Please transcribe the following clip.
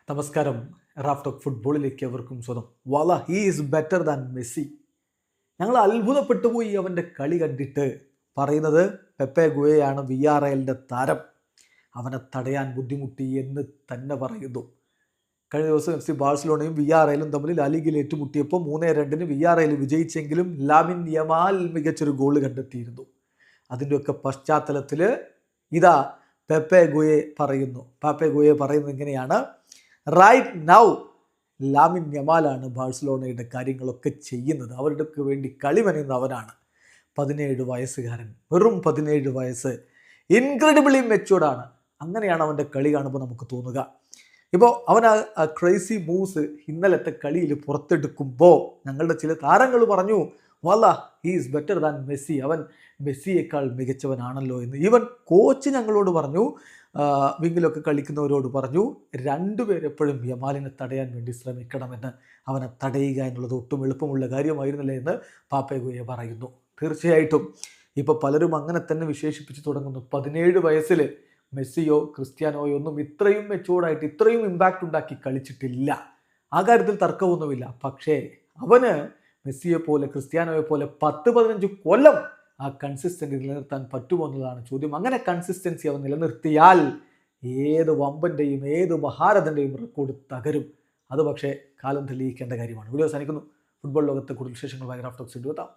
നമസ്കാരം. Raf talk ഫുട്ബോളിലേക്ക് അവർക്കും സ്വന്തം. വാല he is better than Messi. ഞങ്ങൾ അത്ഭുതപ്പെട്ടു പോയി അവൻ്റെ കളി കണ്ടിട്ട്. പറയുന്നത് പെപ്പെ ഗുയയാണ് വിയ്യാറയലിൻ്റെ താരം. അവനെ തടയാൻ ബുദ്ധിമുട്ടി എന്ന് തന്നെ പറയുന്നു. കഴിഞ്ഞ ദിവസം FC ബാഴ്സലോണയും വിയ്യാറയലും തമ്മിൽ ലാലിഗയിൽ ഏറ്റുമുട്ടിയപ്പോൾ 3-2 വിയ്യാറയൽ വിജയിച്ചെങ്കിലും ലാമിൻ യമാൽ മികച്ചൊരു ഗോൾ കണ്ടെത്തിയിരുന്നു. അതിൻ്റെയൊക്കെ പശ്ചാത്തലത്തിൽ ഇതാ പെപ്പെ ഗുയെ പറയുന്നത് ഇങ്ങനെയാണ്: റൈറ്റ് നൗ ലാമിൻ യമാലാണ് ബാഴ്സലോണയുടെ കാര്യങ്ങളൊക്കെ ചെയ്യുന്നത്. അവരുടെ വേണ്ടി കളി മെനയുന്ന അവനാണ്. 17 വയസ്സുകാരൻ, വെറും 17 വയസ്സ്, ഇൻക്രെഡിബിളി മെച്യൂർഡാണ്. അങ്ങനെയാണ് അവൻ്റെ കളി കാണുമ്പോൾ നമുക്ക് തോന്നുക. ഇപ്പോൾ അവൻ ആ ക്രേസി മൂവ്സ് ഇന്നലത്തെ കളിയിൽ പുറത്തെടുക്കുമ്പോൾ ഞങ്ങളുടെ ചില താരങ്ങൾ പറഞ്ഞു, വാല he is better than Messi, അവൻ മെസ്സിയേക്കാൾ മികച്ചവനാണല്ലോ എന്ന്. ഈവൻ കോച്ച് ഞങ്ങളോട് പറഞ്ഞു, വിങ്ങിലൊക്കെ കളിക്കുന്നവരോട് പറഞ്ഞു, രണ്ടുപേരെപ്പോഴും യമാലിനെ തടയാൻ വേണ്ടി ശ്രമിക്കണമെന്ന്. അവനെ തടയുക എന്നുള്ളത് ഒട്ടും എളുപ്പമുള്ള കാര്യമായിരുന്നില്ല എന്ന് പാപ്പെ ഗുയെ പറയുന്നു. തീർച്ചയായിട്ടും ഇപ്പോൾ പലരും അങ്ങനെ തന്നെ വിശേഷിപ്പിച്ച് തുടങ്ങുന്നു. 17 വയസ്സിൽ മെസ്സിയോ ക്രിസ്ത്യാനോയോ ഒന്നും ഇത്രയും മെച്ചൂർഡായിട്ട് ഇത്രയും ഇമ്പാക്റ്റ് ഉണ്ടാക്കി കളിച്ചിട്ടില്ല. ആ കാര്യത്തിൽ തർക്കമൊന്നുമില്ല. പക്ഷേ അവന് മെസ്സിയെ പോലെ ക്രിസ്ത്യാനോയെ പോലെ 10-15 കൊല്ലം ആ കൺസിസ്റ്റൻസി നിലനിർത്താൻ പറ്റുമോ എന്നതാണ് ചോദ്യം. അങ്ങനെ കൺസിസ്റ്റൻസി അവൻ നിലനിർത്തിയാൽ ഏത് വമ്പൻ്റെയും ഏത് മഹാരഥൻ്റെയും റെക്കോർഡ് തകരും. അത് പക്ഷേ കാലം തെളിയിക്കേണ്ട കാര്യമാണ്. വീഡിയോ അവസാനിക്കുന്നു. ഫുട്ബോൾ ലോകത്തെ കൂടുതൽ വിശേഷങ്ങളുമായി റാഫ് ടോക്സ് എത്താം.